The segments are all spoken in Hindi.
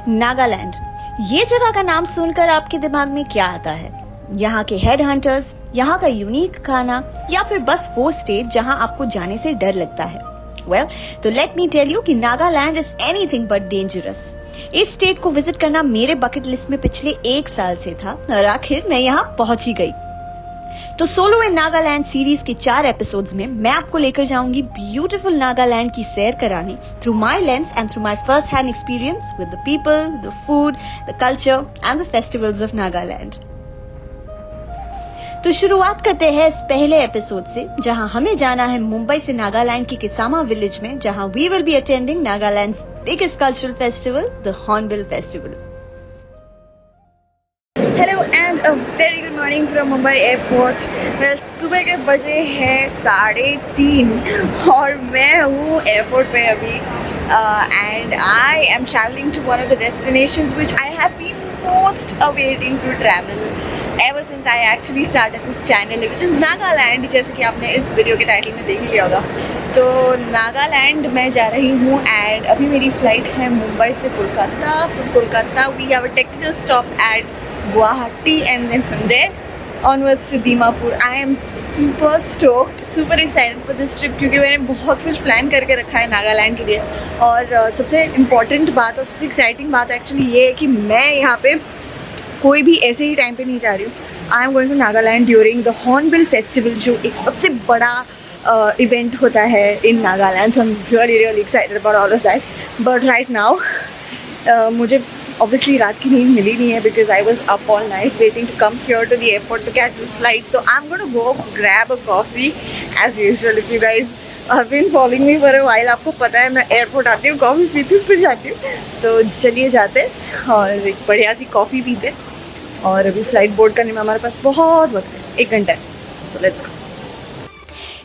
नागालैंड, ये जगह का नाम सुनकर आपके दिमाग में क्या आता है? यहाँ के हेड हंटर्स, यहाँ का यूनिक खाना, या फिर बस वो स्टेट जहाँ आपको जाने से डर लगता है? वेल, तो लेट मी टेल यू कि Nagaland is anything but dangerous. इस स्टेट को विजिट करना मेरे बकेट लिस्ट में पिछले 1 साल से था और आखिर मैं यहाँ पहुंच ही गई। तो सोलो इन नागालैंड सीरीज के 4 एपिसोड्स में मैं आपको लेकर जाऊंगी ब्यूटीफुल नागालैंड की सैर कराने through my lens and through my first hand experience with the people, the food, the culture and the festivals of Nagaland. तो शुरुआत करते हैं इस पहले एपिसोड से, जहां हमें जाना है मुंबई से नागालैंड के किसामा विलेज में, जहां we will be attending Nagaland's biggest cultural festival, the Hornbill festival. Hello and a very good morning from Mumbai airport. Well, सुबह के बजे हैं 3:30 और मैं हूँ एयरपोर्ट पे अभी and I am travelling to one of the destinations which I have been most awaiting to travel ever since I actually started this channel, which is Nagaland, जैसे कि आपने इस वीडियो के टाइटल में देख लिया होगा। तो नागालैंड मैं जा रही हूँ एंड अभी मेरी फ्लाइट है मुंबई से Kolkata. From Kolkata we have a technical stop at Guwahati and then from there onwards to Dimapur. I am super stoked, super excited for this trip, क्योंकि मैंने बहुत कुछ प्लान करके रखा है नागालैंड के लिए। और सबसे इम्पॉर्टेंट बात और सबसे एक्साइटिंग बात एक्चुअली ये है कि मैं यहाँ पे कोई भी ऐसे ही टाइम पे नहीं जा रही हूँ। I am going to Nagaland during the Hornbill festival, जो एक सबसे बड़ा इवेंट होता है in Nagaland. So I am really excited about all of that. But right now मुझे ऑब्वियसली रात की नींद मिली नहीं है because I was up all night waiting to come here to the airport to catch this flight. तो I am going to go grab a coffee as usual. If you guys have been following me for a while, आपको पता है मैं एयरपोर्ट आती हूँ, कॉफ़ी पीती हूँ, फिर जाती हूँ। तो चलिए जाते और एक बढ़िया सी कॉफ़ी पीते। और अभी फ्लाइट बोर्ड करने में हमारे पास बहुत वक्त है, 1 घंटा है। So let's go.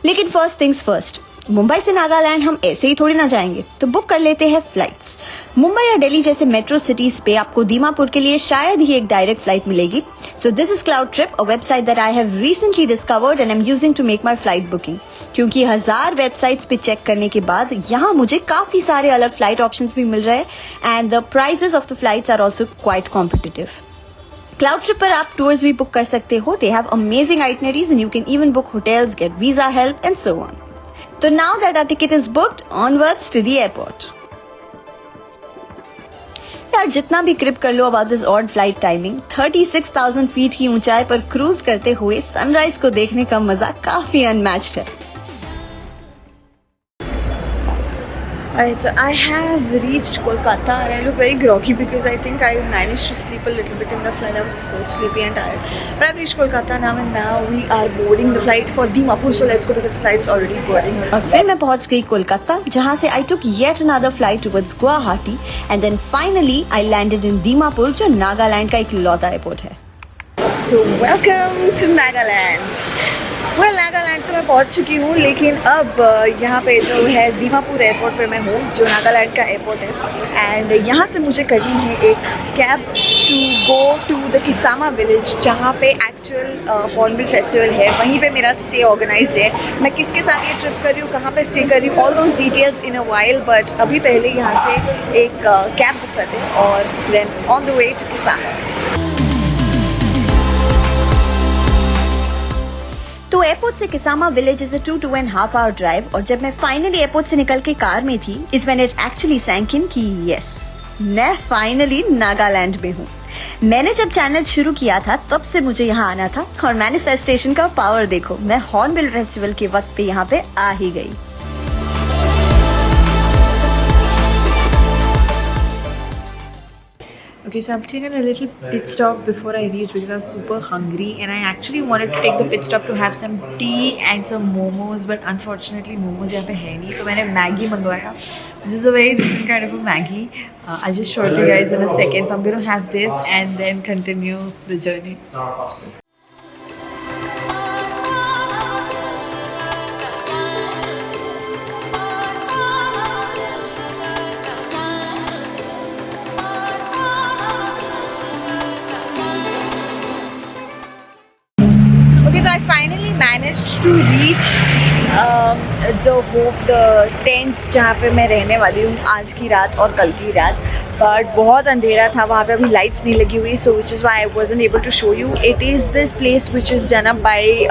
लेकिन फर्स्ट थिंग्स फर्स्ट, मुंबई से नागालैंड हम ऐसे ही थोड़ी ना जाएंगे, तो बुक कर लेते हैं फ्लाइट्स। मुंबई या दिल्ली जैसे मेट्रो सिटीज पे आपको दीमापुर के लिए शायद ही एक डायरेक्ट फ्लाइट मिलेगी। So this is cloud trip, a website that I have recently discovered and I am using to make my flight booking. क्योंकि 1000 वेबसाइट्स पे चेक करने के बाद यहाँ मुझे काफी सारे अलग फ्लाइट ऑप्शंस भी मिल रहे हैं and the prices of the flights are also quite competitive. Cleartrip पर आप टूर्स भी बुक कर सकते हो। They have amazing itineraries and you can even book hotels, get visa help and so on. तो now that our ticket is booked, onwards to the airport. यार जितना भी क्रिप कर लो about this odd flight timing, 36,000 feet की ऊंचाई पर क्रूज करते हुए सनराइज को देखने का मजा काफी अनमैच्ड है। Alright, so I have reached Kolkata and I look very groggy because I think I managed to sleep a little bit in the flight. I was so sleepy and tired. But I've reached Kolkata now and now we are boarding the flight for Dimapur. So let's go because the flight's already boarding. और फिर मैं पहुंच गई कोलकाता, जहां से I took yet another flight towards Guwahati and then finally I landed in Dimapur, जो नागालैंड का इकलौता एयरपोर्ट है। So welcome to Nagaland. Well, Nagaland तो मैं पहुंच चुकी हूँ, लेकिन अब यहाँ पे जो है दीमापुर एयरपोर्ट पे मैं हूँ, जो नागालैंड का एयरपोर्ट है। एंड यहाँ से मुझे करनी है एक cab to go to the Kisama village, जहाँ पे एक्चुअल हॉर्नबिल फेस्टिवल है। वहीं पे मेरा स्टे ऑर्गेनाइज्ड है। मैं किसके साथ ये ट्रिप कर रही हूँ, कहाँ पे स्टे कर रही हूँ, all those details in a while. But अभी पहले यहाँ से एक कैब बुक करते हैं और then on the way to Kisama. तो एयरपोर्ट से Kisama village is a 2.5 hour drive. और जब मैं फाइनली एयरपोर्ट से निकल के कार में थी, इज व्हेन इट एक्चुअली सैंक इन कि यस, मैं फाइनली नागालैंड में हूँ। मैंने जब चैनल शुरू किया था तब से मुझे यहाँ आना था और मैनिफेस्टेशन का पावर देखो, मैं हॉर्नबिल फेस्टिवल के वक्त पे यहाँ पे आ ही गई। Okay, so I've taken a little pit stop before I reached because I was super hungry and I actually wanted to take the pit stop to have some tea and some momos, but unfortunately momos यहाँ पे है नहीं, तो मैंने मैगी मंगवाया। This is a very different kind of a Maggi. I'll just show it to you guys in a second. So I'm going to have this and then continue the journey. Okay, so I finally managed to reach the tents जहाँ पे मैं रहने वाली हूँ आज की रात और कल की रात। बट बहुत अंधेरा था वहाँ पे, अभी लाइट्स नहीं लगी हुई, so which is why I wasn't able to show you. It is this place which is done up by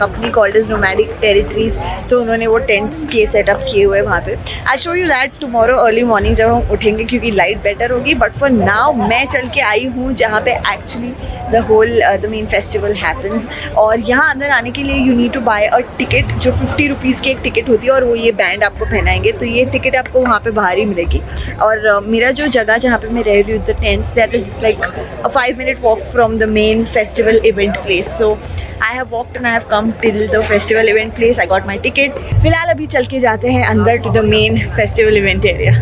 company called is Nomadic Territories. तो उन्होंने वो टेंट्स के सेटअप किए हुए वहाँ पे. I show you that tomorrow early morning जब हम उठेंगे, क्योंकि लाइट बेटर होगी. बट फॉर नाउ मैं चल के आई हूँ जहाँ पे actually the main festival happens. और यहाँ अंदर आने के लिए you need to buy a ticket, जो 50 रुपीज़ की एक टिकट होती है, और वो ये बैंड आपको पहनाएंगे. तो ये टिकट आपको वहाँ पे बाहर ही मिलेगी. और मेरा जो जगह जहाँ पे मैं रह रही हूँ, the tent, that is like a 5-minute walk from the main festival event place. So I have walked and I have come till the festival event place. I got my ticket. फिलहाल अभी चल के जाते हैं अंदर to the main festival event area.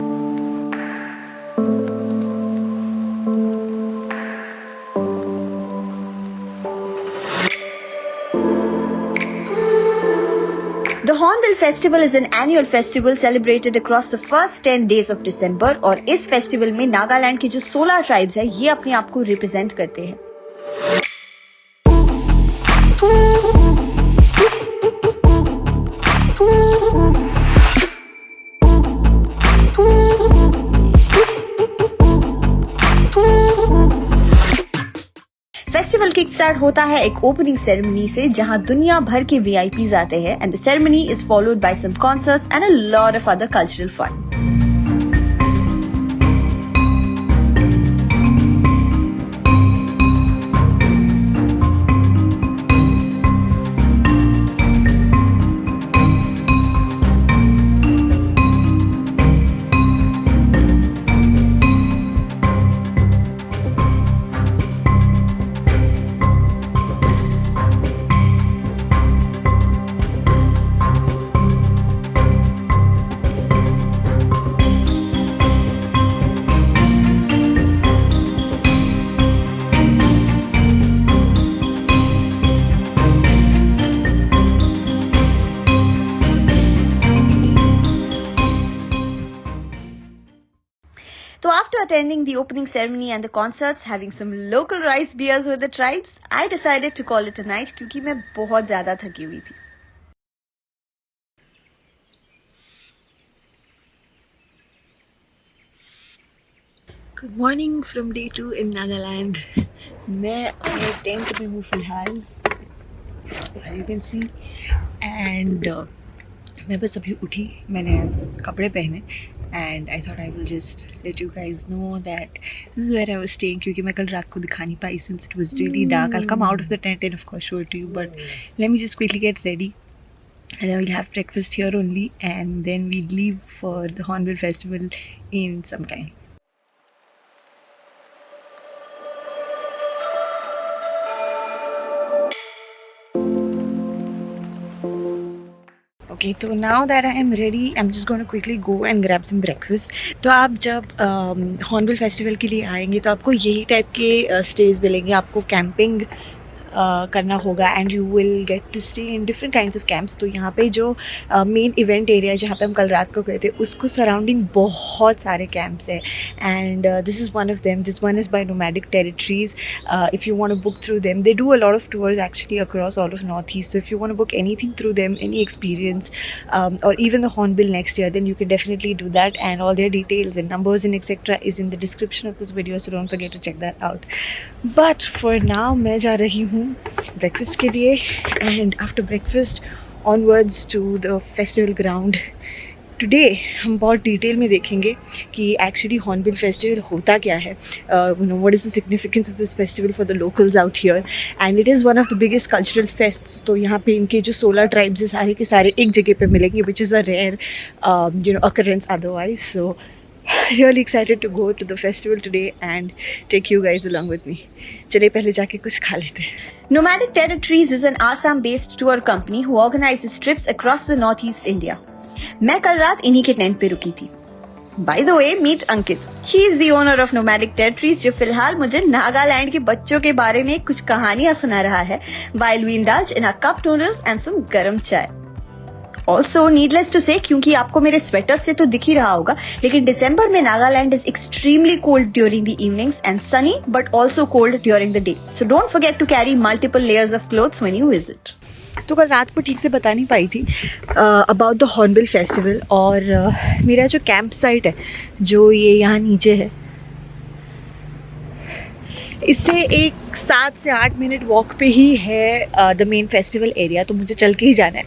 The Hornbill Festival is an annual festival celebrated across the first 10 days of December. और इस फेस्टिवल में नागालैंड के जो 16 ट्राइब्स है, ये अपने आप को रिप्रेजेंट करते हैं. फेस्टिवल किक स्टार्ट होता है एक ओपनिंग सेरेमनी से, जहां दुनिया भर के VIPs आते हैं. And the ceremony is followed by some concerts and a lot of other cultural fun. So after attending the opening ceremony and the concerts, having some local rice beers with the tribes, I decided to call it a night क्योंकि मैं बहुत ज़्यादा थकी हुई थी. Good morning from day 2 in Nagaland. मैं अपने टेंट में हूँ फिलहाल, as you can see, and मैं बस अभी उठी, मैंने कपड़े पहने, and I thought I will just let you guys know that this is where I was staying, क्योंकि मैं कल रात को दिखा नहीं पाई since it was really dark. I'll come out of the tent and of course show it to you, but let me just quickly get ready and then we'll have breakfast here only, and then we'll leave for the Hornbill Festival in some time. Okay, so now that I am ready, I'm just going to quickly go and grab some breakfast. तो आप जब हॉर्नबिल फेस्टिवल के लिए आएंगे तो आपको यही टाइप के स्टेज मिलेंगे. आपको कैंपिंग करना होगा and you will get to stay in different kinds of camps. तो यहाँ पे जो मेन इवेंट एरिया जहाँ पे हम कल रात को गए थे, उसको सराउंडिंग बहुत सारे कैंप्स हैं, and this is one of them. This one is by nomadic territories. If you want to book through them, they do a lot of tours actually across all of north east. So if you want to book anything through them, any experience, or even the Hornbill next year, then you can definitely do that, and all their details and numbers and etc is in the description of this video, so don't forget to check that out. But for now मैं जा रही हूँ breakfast के लिए, and after breakfast onwards to the festival ground. Today हम बहुत डिटेल में देखेंगे कि एक्चुअली हॉर्नबिल फेस्टिवल होता क्या है, what is the significance of this festival for the locals out here, and it is one of the biggest cultural fests. तो यहाँ पे इनके जो 16 ट्राइब्स है सारे के सारे एक जगह पे मिलेंगे, which is a rare occurrence otherwise. So really excited to go to the festival today and take you guys along with me. चलिए पहले जाके कुछ खा लेते हैं. Nomadic Territories is an Assam-based tour company who organizes trips across the northeast India. मैं कल रात इन्हीं के टेंट पे रुकी थी. By the way, meet Ankit. He is the owner of Nomadic Territories, जो फिलहाल मुझे नागालैंड के बच्चों के बारे में कुछ कहानियां सुना रहा है, while we indulge in a cup noodles and some गरम चाय. Also, needless to say, क्योंकि आपको मेरे स्वेटर से तो दिख ही रहा होगा, लेकिन दिसंबर में Nagaland is extremely cold during the evenings and sunny but also cold during the day. So don't forget to carry multiple layers of clothes when you visit. तो कल रात को ठीक से बता नहीं पाई थी अबाउट द हॉर्नबिल फेस्टिवल। और मेरा जो कैंप साइट है जो ये यहाँ नीचे है, इससे एक 7 से 8 मिनट वॉक पे ही है द मेन फेस्टिवल एरिया, तो मुझे चल के ही जाना है।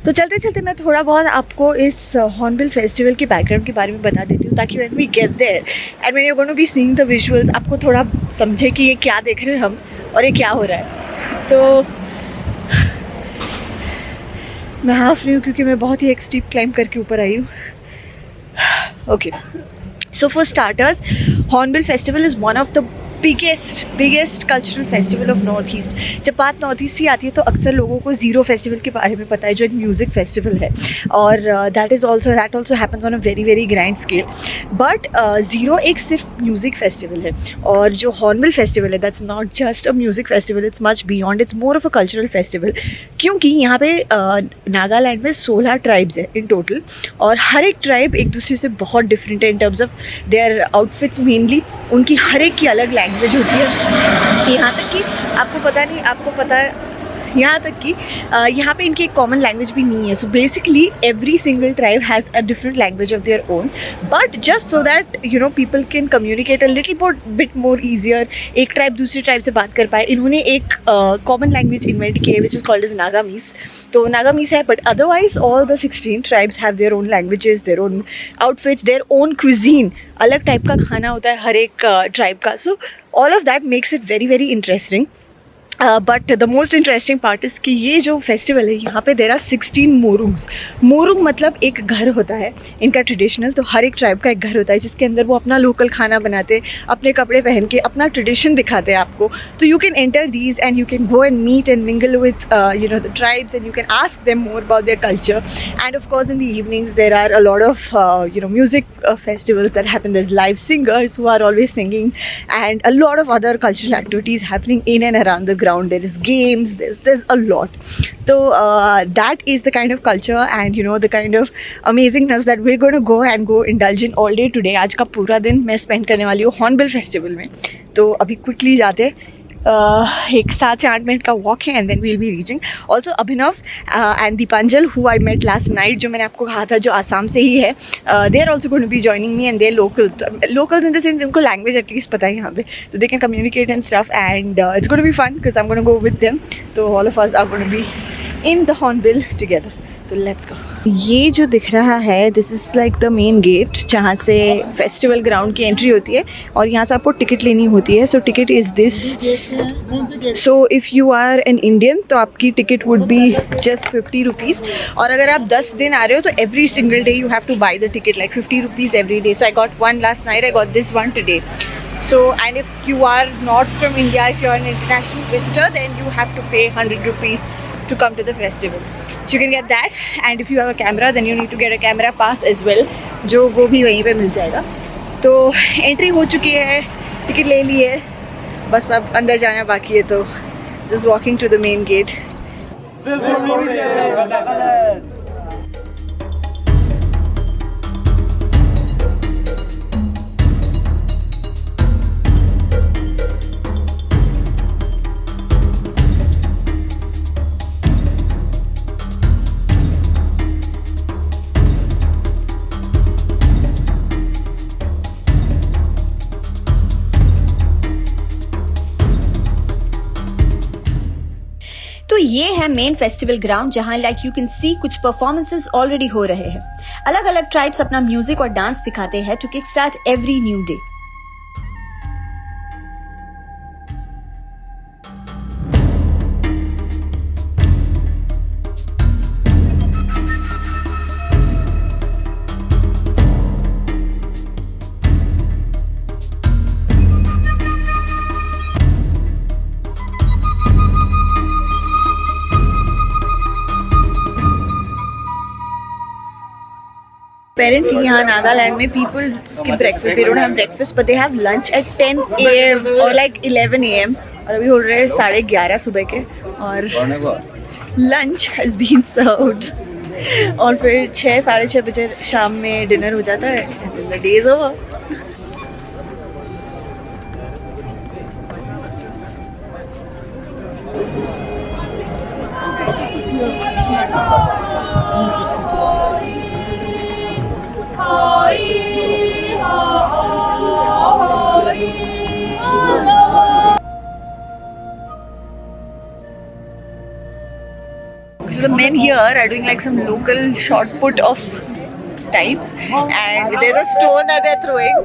तो चलते चलते मैं थोड़ा बहुत आपको इस हॉर्नबिल फेस्टिवल के बैकग्राउंड के बारे में बता देती हूँ, ताकि when we get there and when you are going to be seeing the visuals, आपको थोड़ा समझे कि ये क्या देख रहे हैं हम और ये क्या हो रहा है। तो मैं हाफ रही हूँ क्योंकि मैं बहुत ही एक स्टीप क्लाइंब करके ऊपर आई हूँ। Okay, so for starters, hornbill festival is one of the biggest cultural festival of north east. जब बात नॉर्थ ईस्ट की आती है तो अक्सर लोगों को ज़ीरो फेस्टिवल के बारे में पता है, जो एक म्यूज़िक फेस्टिवल है, और that also happens on a very grand scale. But zero एक सिर्फ म्यूज़िक फेस्टिवल है, और जो हॉर्नबिल फेस्टिवल है that's not just a music festival, it's much beyond, it's more of a cultural festival. क्योंकि यहाँ पे नागालैंड में 16 ट्राइब्स है इन टोटल, और हर एक ट्राइब एक दूसरे से बहुत डिफरेंट है in terms of their outfits. Mainly उनकी हर एक की अलग लैंग्वेज होती है, यहाँ तक कि आपको पता है यहाँ तक कि यहाँ पे इनकी एक कॉमन लैंग्वेज भी नहीं है। So basically every single tribe has a different language of their own, but just so that you know people can communicate a little bit more easier, एक ट्राइब दूसरी ट्राइब से बात कर पाए, इन्होंने एक कॉमन लैंग्वेज इन्वेंट की है which is called as Nagamese. तो नागामीज है, but otherwise all the 16 tribes have their own languages, their own outfits, their own cuisine, अलग टाइप का खाना होता है हर एक ट्राइब का। So all of that makes it very interesting. But the most interesting part is कि ये जो फेस्टिवल है यहाँ पे देर आर 16 मोरुंग्स। मोरुंग मतलब एक घर होता है इनका ट्रेडिशनल, तो हर एक ट्राइब का एक घर होता है जिसके अंदर वो अपना लोकल खाना बनाते, अपने कपड़े पहन के अपना ट्रेडिशन दिखाते हैं आपको। तो you can enter these and you can go and meet and mingle with you know the tribes and you can ask them more about their culture. And of course in the evenings there are a lot of you know music festivals that happen. There's live singers who are always singing, and a lot of other cultural activities happening in and around the ground. There is games, there's a lot. So that is the kind of culture and you know the kind of amazingness that we're going to go indulge in all day today. आज का पूरा दिन मैं स्पेंड करने वाली हूँ हॉर्नबिल फेस्टिवल में। तो अभी क्विकली जाते एक 7 से 8 मिनट का वॉक है and then we'll be reaching. Also Abhinav and Dipanjal who I met last night, जो मैंने आपको कहा था जो आसाम से ही है, they are also going to be joining me and they are locals in the sense उनको लैंग्वेज एटलीस्ट पता है यहाँ पे, तो they can communicate and stuff and it's going to be fun because I am going to go with them. तो all of us are going to be in the Hornbill together. तो लेट्स गो। ये जो दिख रहा है this is like the main gate जहाँ से फेस्टिवल ग्राउंड की एंट्री होती है, और यहाँ से आपको टिकट लेनी होती है। So ticket is this. So if you are an Indian तो आपकी ticket would be just 50 rupees, और अगर आप 10 दिन आ रहे हो तो every single day you have to buy the ticket like 50 rupees every day. So I got one last night, I got this one today. So, and if you are not from India, if you are an international visitor, then you have to pay 100 rupees to come to the festival. So you can get that, and if you have a camera, then you need to get a camera pass as well, जो वो भी वहीं पे मिल जाएगा. तो एंट्री हो चुकी है, टिकट ले ली है, बस अब अंदर जाना बाकी है. तो just walking to the main gate. तो ये है मेन फेस्टिवल ग्राउंड जहां लाइक यू कैन सी कुछ परफॉर्मेंसेस ऑलरेडी हो रहे हैं. अलग अलग ट्राइब्स अपना म्यूजिक और डांस दिखाते हैं to kick start every new day. Apparently, यहाँ नागालैंड में people skip breakfast. They don't have breakfast, but they have lunch at 10 a.m. or like 11 a.m. और अभी हो रहे हैं 11:30 सुबह के, और lunch has been served. और फिर 6 साढ़े 6 बजे शाम में डिनर हो जाता है. The day is over. So the men here are doing like some local shot put of types, and there's a stone that they're throwing.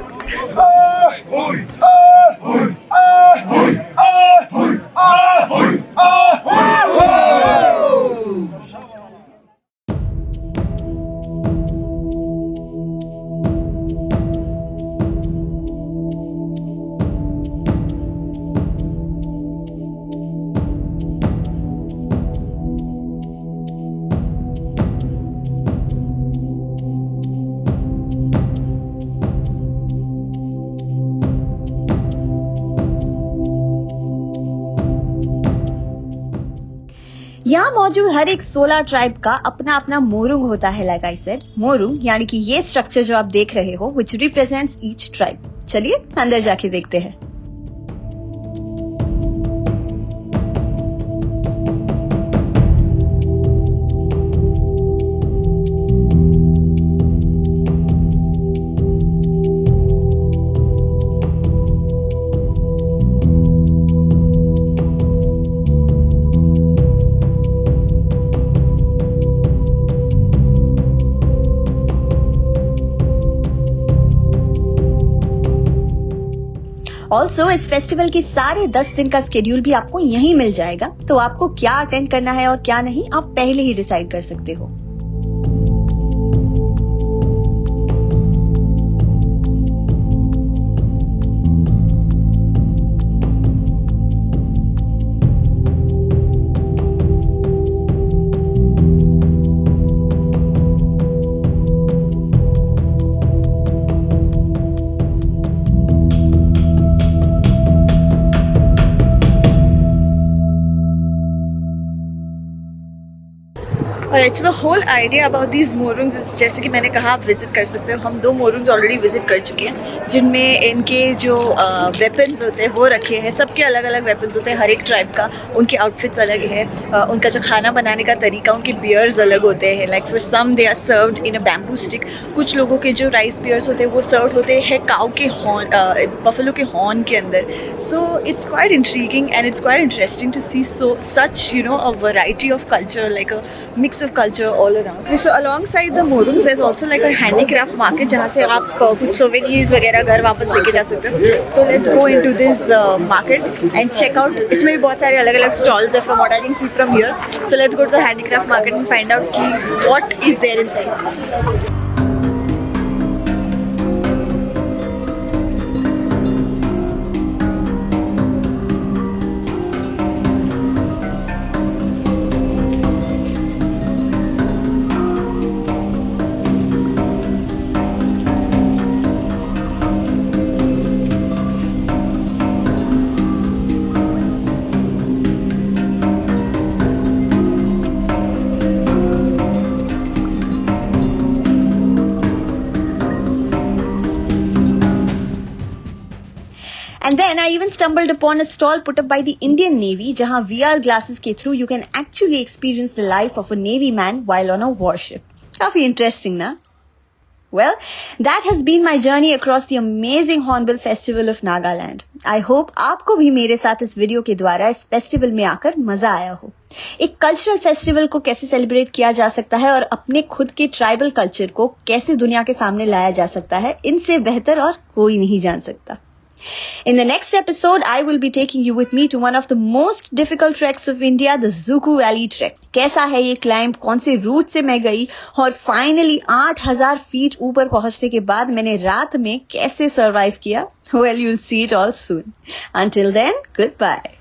यहाँ मौजूद हर एक 16 ट्राइब का अपना अपना मोरुंग होता है। लाइक आई सेड, मोरुंग यानी कि ये स्ट्रक्चर जो आप देख रहे हो विच रिप्रेजेंट्स ईच ट्राइब। चलिए अंदर जाके देखते हैं। ऑल्सो इस फेस्टिवल की सारे 10 दिन का स्केड्यूल भी आपको यहीं मिल जाएगा, तो आपको क्या अटेंड करना है और क्या नहीं आप पहले ही डिसाइड कर सकते हो। Alright, so the whole idea about these morungs is, जैसे कि मैंने कहा, आप विजिट कर सकते हो। हम 2 morungs ऑलरेडी विजिट कर चुके हैं, जिनमें इनके जो वेपन्स होते हैं वो रखे हैं। सबके अलग अलग वेपन्स होते हैं, हर एक ट्राइब का उनके आउटफिट्स अलग है। उनका जो खाना बनाने का तरीका, उनके बियर्स अलग होते हैं। Like for some they are served in a bamboo stick. कुछ लोगों के जो राइस बियर्स होते हैं वो सर्व होते हैं काऊ के हॉर्न, बफेलो के हॉर्न के अंदर। So it's quite intriguing and it's quite interesting to see such a variety of culture, like a mix of culture all around. So alongside the morungs there's also like a handicraft market जहाँ से आप कुछ souvenirs वगैरह घर वापस लेके जा सकते हो। So let's go into this market and check out. इसमें भी बहुत सारे अलग अलग stalls है from what I can see from here. So let's go to the handicraft market and find out what is there inside. And then I even stumbled upon a stall put up by the Indian Navy, जहाँ VR glasses के through you can actually experience the life of a Navy man while on a warship. काफी interesting ना? Well, that has been my journey across the amazing Hornbill Festival of Nagaland. I hope आपको भी मेरे साथ इस वीडियो के द्वारा इस फेस्टिवल में आकर मजा आया हो। एक कल्चरल फेस्टिवल को कैसे सेलिब्रेट किया जा सकता है और अपने खुद के ट्राइबल कल्चर को कैसे दुनिया के सामने लाया जा सकता है, इनसे बेहतर और कोई नहीं जान सकता। In the next episode, I will be taking you with me to one of the most difficult treks of India, the Zuku Valley Trek. कैसा है ये क्लाइंब, कौन से रूट से मैं गई और फाइनली 8000 फीट ऊपर पहुंचने के बाद मैंने रात में कैसे सर्वाइव किया? Well, you'll see it all soon. Until then, goodbye.